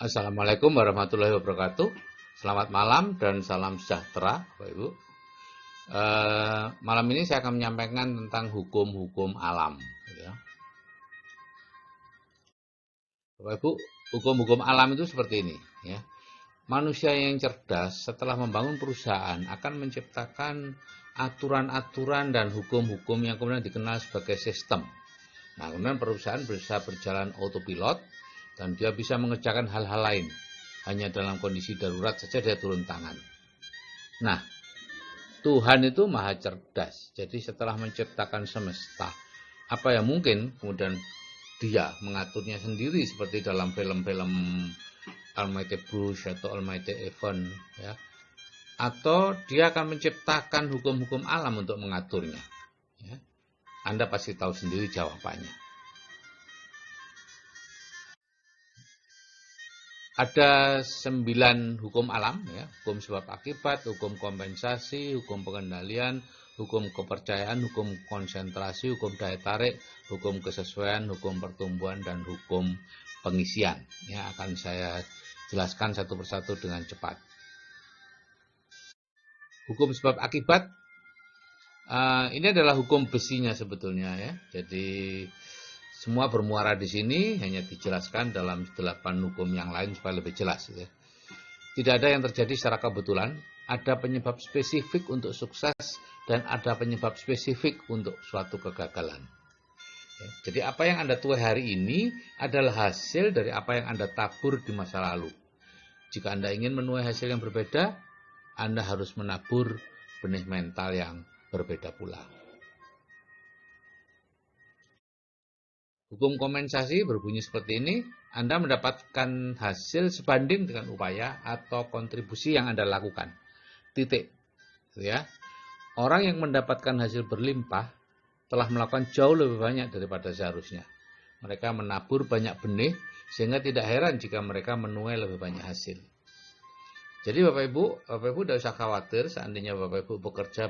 Assalamualaikum warahmatullahi wabarakatuh. Selamat malam dan salam sejahtera, Bapak Ibu. Malam ini saya akan menyampaikan tentang hukum-hukum alam. Ya. Bapak Ibu, hukum-hukum alam itu seperti ini. Ya. Manusia yang cerdas setelah membangun perusahaan akan menciptakan aturan-aturan dan hukum-hukum yang kemudian dikenal sebagai sistem. Nah, kemudian perusahaan bisa berjalan autopilot dan dia bisa mengerjakan hal-hal lain. Hanya dalam kondisi darurat saja dia turun tangan. Nah, Tuhan itu maha cerdas. Jadi setelah menciptakan semesta, apa yang mungkin kemudian dia mengaturnya sendiri seperti dalam film-film Almighty Bruce atau Almighty Event, ya. Atau dia akan menciptakan hukum-hukum alam untuk mengaturnya. Ya. Anda pasti tahu sendiri jawabannya. Ada 9 hukum alam, ya, hukum sebab akibat, hukum kompensasi, hukum pengendalian, hukum kepercayaan, hukum konsentrasi, hukum daya tarik, hukum kesesuaian, hukum pertumbuhan, dan hukum pengisian. Ya, akan saya jelaskan satu persatu dengan cepat. Hukum sebab akibat, ini adalah hukum besinya sebetulnya, ya. Jadi semua bermuara di sini, hanya dijelaskan dalam 8 hukum yang lain supaya lebih jelas. Ya. Tidak ada yang terjadi secara kebetulan, ada penyebab spesifik untuk sukses dan ada penyebab spesifik untuk suatu kegagalan. Ya. Jadi apa yang Anda tuai hari ini adalah hasil dari apa yang Anda tabur di masa lalu. Jika Anda ingin menuai hasil yang berbeda, Anda harus menabur benih mental yang berbeda pula. Hukum kompensasi berbunyi seperti ini, Anda mendapatkan hasil sebanding dengan upaya atau kontribusi yang Anda lakukan. Titik. Ya. Orang yang mendapatkan hasil berlimpah telah melakukan jauh lebih banyak daripada seharusnya. Mereka menabur banyak benih, sehingga tidak heran jika mereka menuai lebih banyak hasil. Jadi Bapak Ibu tidak usah khawatir seandainya Bapak Ibu bekerja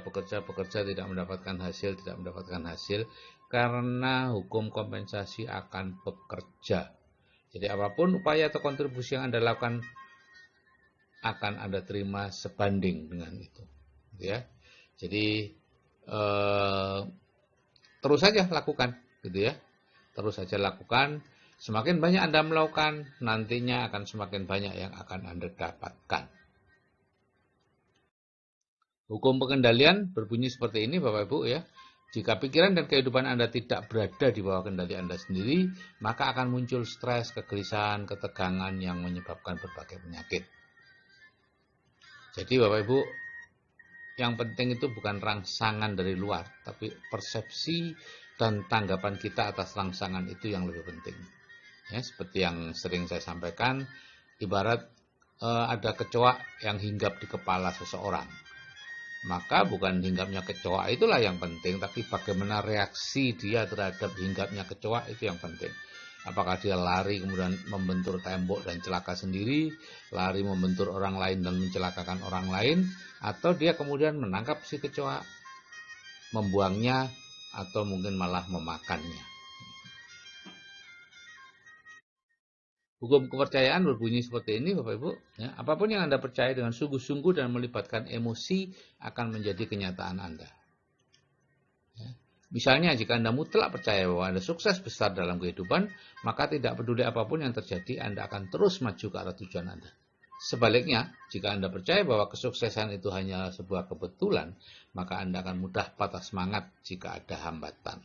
tidak mendapatkan hasil, karena hukum kompensasi akan bekerja. Jadi apapun upaya atau kontribusi yang Anda lakukan akan Anda terima sebanding dengan itu. Ya. Jadi terus saja lakukan, gitu ya. Terus saja lakukan. Semakin banyak Anda melakukan, nantinya akan semakin banyak yang akan Anda dapatkan. Hukum pengendalian berbunyi seperti ini Bapak Ibu, ya. Jika pikiran dan kehidupan Anda tidak berada di bawah kendali Anda sendiri, maka akan muncul stres, kegelisahan, ketegangan yang menyebabkan berbagai penyakit. Jadi Bapak Ibu, yang penting itu bukan rangsangan dari luar, tapi persepsi dan tanggapan kita atas rangsangan itu yang lebih penting. Ya, seperti yang sering saya sampaikan, ibarat ada kecoa yang hinggap di kepala seseorang. Maka bukan hinggapnya kecoa itulah yang penting, tapi bagaimana reaksi dia terhadap hinggapnya kecoa itu yang penting. Apakah dia lari kemudian membentur tembok dan celaka sendiri, lari membentur orang lain dan mencelakakan orang lain, atau dia kemudian menangkap si kecoa, membuangnya, atau mungkin malah memakannya. Hukum kepercayaan berbunyi seperti ini Bapak Ibu. Ya, apapun yang Anda percaya dengan sungguh-sungguh dan melibatkan emosi akan menjadi kenyataan Anda. Ya. Misalnya jika Anda mutlak percaya bahwa Anda sukses besar dalam kehidupan, maka tidak peduli apapun yang terjadi, Anda akan terus maju ke arah tujuan Anda. Sebaliknya, jika Anda percaya bahwa kesuksesan itu hanya sebuah kebetulan, maka Anda akan mudah patah semangat jika ada hambatan.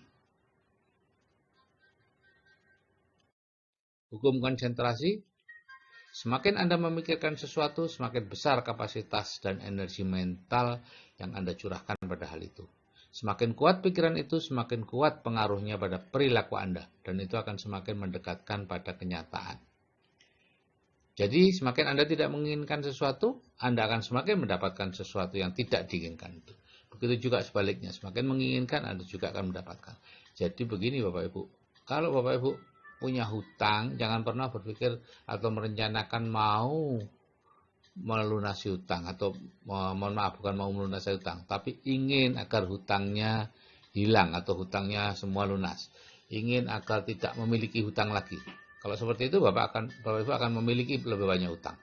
Hukum konsentrasi, semakin Anda memikirkan sesuatu, semakin besar kapasitas dan energi mental yang Anda curahkan pada hal itu. Semakin kuat pikiran itu, semakin kuat pengaruhnya pada perilaku Anda, dan itu akan semakin mendekatkan pada kenyataan. Jadi, semakin Anda tidak menginginkan sesuatu, Anda akan semakin mendapatkan sesuatu yang tidak diinginkan itu. Begitu juga sebaliknya, semakin menginginkan, Anda juga akan mendapatkan. Jadi begini Bapak Ibu, kalau Bapak Ibu punya hutang, jangan pernah berpikir atau merencanakan mau melunasi hutang, atau mohon maaf, bukan mau melunasi hutang, tapi ingin agar hutangnya hilang atau hutangnya semua lunas. Ingin agar tidak memiliki hutang lagi. Kalau seperti itu Bapak Ibu akan memiliki lebih banyak hutang.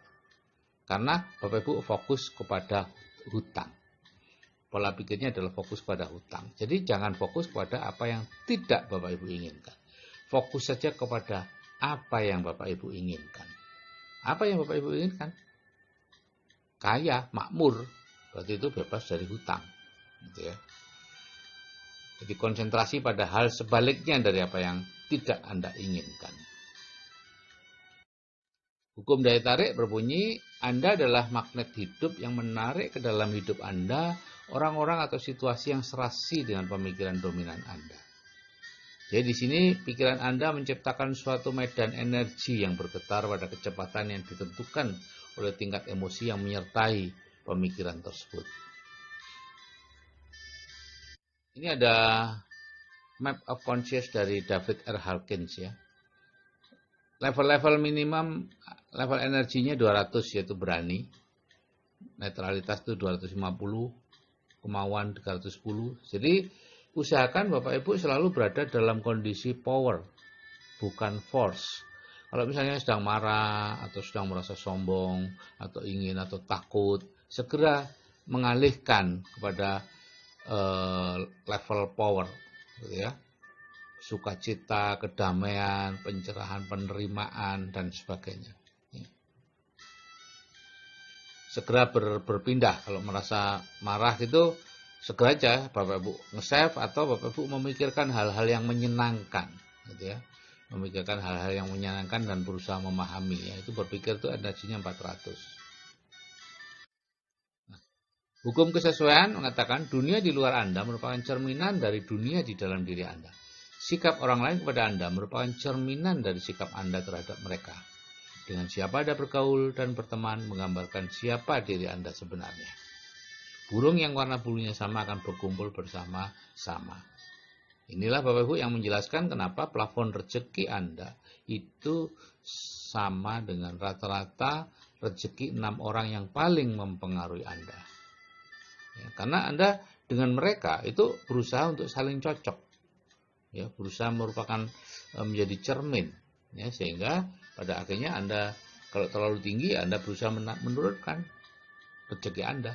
Karena Bapak Ibu fokus kepada hutang. Pola pikirnya adalah fokus pada hutang. Jadi jangan fokus pada apa yang tidak Bapak Ibu inginkan. Fokus saja kepada apa yang Bapak Ibu inginkan. Apa yang Bapak Ibu inginkan? Kaya, makmur. Berarti itu bebas dari hutang. Gitu ya. Jadi konsentrasi pada hal sebaliknya dari apa yang tidak Anda inginkan. Hukum daya tarik berbunyi, Anda adalah magnet hidup yang menarik ke dalam hidup Anda orang-orang atau situasi yang serasi dengan pemikiran dominan Anda. Jadi di sini pikiran Anda menciptakan suatu medan energi yang bergetar pada kecepatan yang ditentukan oleh tingkat emosi yang menyertai pemikiran tersebut. Ini ada Map of Conscious dari David R. Hawkins ya. Level-level minimum, level energinya 200 yaitu berani. Netralitas itu 250, kemauan 310. Jadi usahakan Bapak Ibu selalu berada dalam kondisi power, bukan force. Kalau misalnya sedang marah, atau sedang merasa sombong, atau ingin, atau takut, segera mengalihkan kepada level power, gitu ya. Sukacita, kedamaian, pencerahan, penerimaan, dan sebagainya. Segera berpindah. Kalau merasa marah gitu, segera aja Bapak Ibu nge-save atau Bapak Ibu memikirkan hal-hal yang menyenangkan, gitu ya. Memikirkan hal-hal yang menyenangkan dan berusaha memahami. Ya. Itu berpikir itu energinya 400. Nah, hukum kesesuaian mengatakan dunia di luar Anda merupakan cerminan dari dunia di dalam diri Anda. Sikap orang lain kepada Anda merupakan cerminan dari sikap Anda terhadap mereka. Dengan siapa Anda bergaul dan berteman menggambarkan siapa diri Anda sebenarnya. Burung yang warna bulunya sama akan berkumpul bersama-sama. Inilah Bapak Ibu yang menjelaskan kenapa plafon rezeki Anda itu sama dengan rata-rata rezeki 6 orang yang paling mempengaruhi Anda. Ya, karena Anda dengan mereka itu berusaha untuk saling cocok. Ya, berusaha merupakan menjadi cermin ya, sehingga pada akhirnya Anda kalau terlalu tinggi Anda berusaha menurunkan rezeki Anda.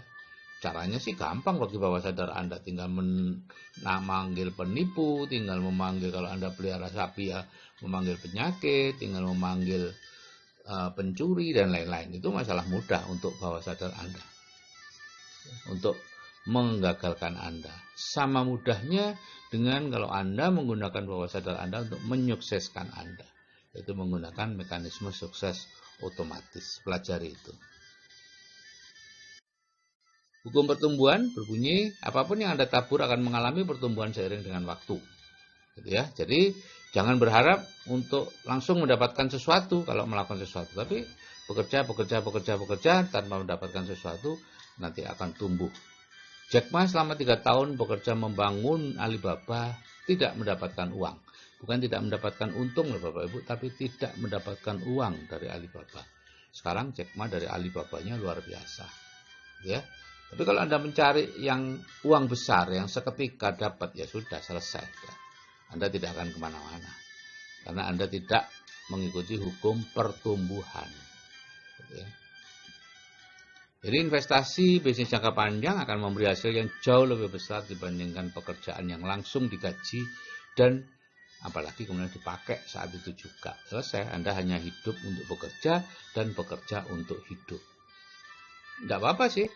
Caranya sih gampang bagi bawah sadar Anda, tinggal memanggil penipu, tinggal memanggil kalau Anda pelihara sapi ya memanggil penyakit, tinggal memanggil pencuri dan lain-lain. Itu masalah mudah untuk bawah sadar Anda. Untuk menggagalkan Anda. Sama mudahnya dengan kalau Anda menggunakan bawah sadar Anda untuk menyukseskan Anda. Yaitu menggunakan mekanisme sukses otomatis. Pelajari itu. Hukum pertumbuhan berbunyi, apapun yang Anda tabur akan mengalami pertumbuhan seiring dengan waktu. Gitu ya. Jadi jangan berharap untuk langsung mendapatkan sesuatu kalau melakukan sesuatu. Tapi bekerja tanpa mendapatkan sesuatu nanti akan tumbuh. Jack Ma selama 3 tahun bekerja membangun Alibaba tidak mendapatkan uang. Bukan tidak mendapatkan untung loh Bapak Ibu, tapi tidak mendapatkan uang dari Alibaba. Sekarang Jack Ma dari Alibabanya luar biasa. Ya. Tapi kalau Anda mencari yang uang besar, yang seketika dapat, ya sudah selesai. Ya. Anda tidak akan kemana-mana. Karena Anda tidak mengikuti hukum pertumbuhan. Ya. Jadi investasi bisnis jangka panjang akan memberi hasil yang jauh lebih besar dibandingkan pekerjaan yang langsung digaji dan apalagi kemudian dipakai saat itu juga. Selesai, Anda hanya hidup untuk bekerja dan bekerja untuk hidup. Tidak apa-apa sih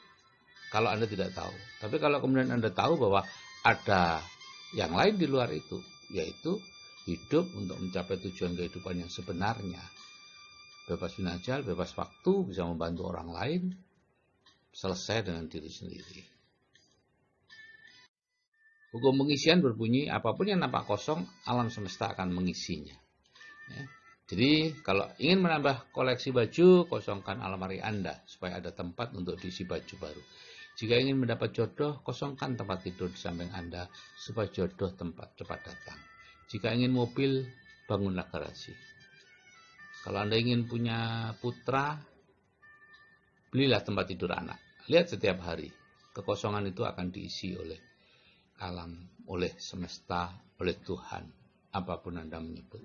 kalau Anda tidak tahu. Tapi kalau kemudian Anda tahu bahwa ada yang lain di luar itu, yaitu hidup untuk mencapai tujuan kehidupan yang sebenarnya. Bebas finansial, bebas waktu, bisa membantu orang lain, selesai dengan diri sendiri. Hukum pengisian berbunyi, apapun yang nampak kosong, alam semesta akan mengisinya. Ya. Jadi, kalau ingin menambah koleksi baju, kosongkan almari Anda, supaya ada tempat untuk diisi baju baru. Jika ingin mendapat jodoh, kosongkan tempat tidur di samping Anda, supaya jodoh cepat datang. Jika ingin mobil, bangunlah garasi. Kalau Anda ingin punya putra, belilah tempat tidur anak. Lihat setiap hari, kekosongan itu akan diisi oleh alam, oleh semesta, oleh Tuhan, apapun Anda menyebut.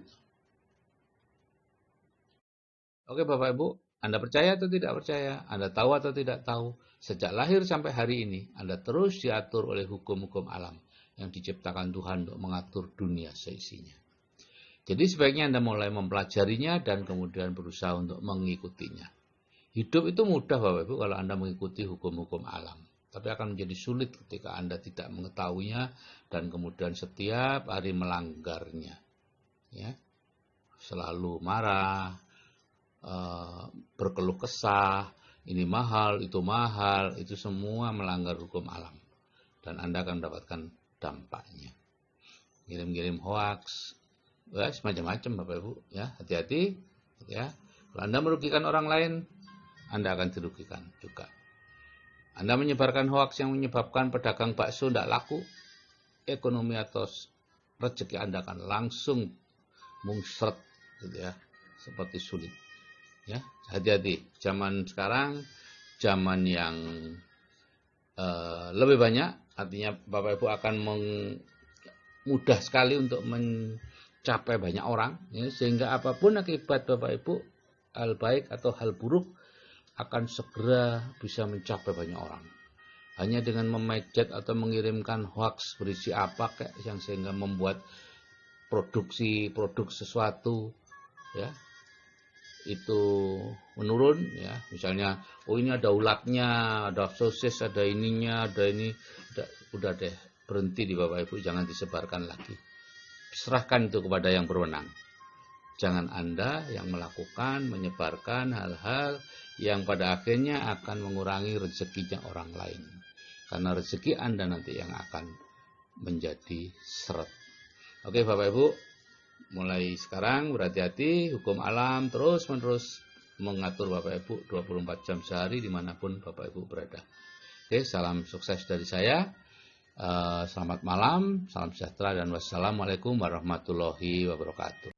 Oke Bapak Ibu, Anda percaya atau tidak percaya? Anda tahu atau tidak tahu? Sejak lahir sampai hari ini, Anda terus diatur oleh hukum-hukum alam yang diciptakan Tuhan untuk mengatur dunia seisinya. Jadi sebaiknya Anda mulai mempelajarinya dan kemudian berusaha untuk mengikutinya. Hidup itu mudah Bapak Ibu kalau Anda mengikuti hukum-hukum alam. Tapi akan menjadi sulit ketika Anda tidak mengetahuinya dan kemudian setiap hari melanggarnya. Ya, selalu marah, berkeluh kesah, ini mahal, itu semua melanggar hukum alam. Dan Anda akan mendapatkan dampaknya. Ngirim-ngirim hoax, ya, semacam-macam Bapak Ibu, ya, hati-hati, ya. Kalau Anda merugikan orang lain, Anda akan dirugikan juga. Anda menyebarkan hoax yang menyebabkan pedagang bakso tidak laku, ekonomi atau rezeki Anda akan langsung mungsret, gitu ya, seperti sulit. Ya, hati-hati. Zaman sekarang, zaman yang lebih banyak, artinya Bapak Ibu akan mudah sekali untuk mencapai banyak orang, ya, sehingga apapun akibat Bapak Ibu, hal baik atau hal buruk akan segera bisa mencapai banyak orang. Hanya dengan memejat atau mengirimkan hoax berisi apa kayak yang sehingga membuat produk sesuatu, ya, itu menurun, ya. Misalnya, oh ini ada ulatnya, ada sosis, ada ininya, ada ini, udah deh, berhenti di Bapak Ibu, jangan disebarkan lagi. Serahkan itu kepada yang berwenang. Jangan Anda yang melakukan, menyebarkan hal-hal yang pada akhirnya akan mengurangi rezekinya orang lain. Karena rezeki Anda nanti yang akan menjadi seret. Oke Bapak Ibu, mulai sekarang berhati-hati, hukum alam terus-menerus mengatur Bapak Ibu 24 jam sehari dimanapun Bapak Ibu berada. Oke, salam sukses dari saya. Selamat malam, salam sejahtera dan wassalamualaikum warahmatullahi wabarakatuh.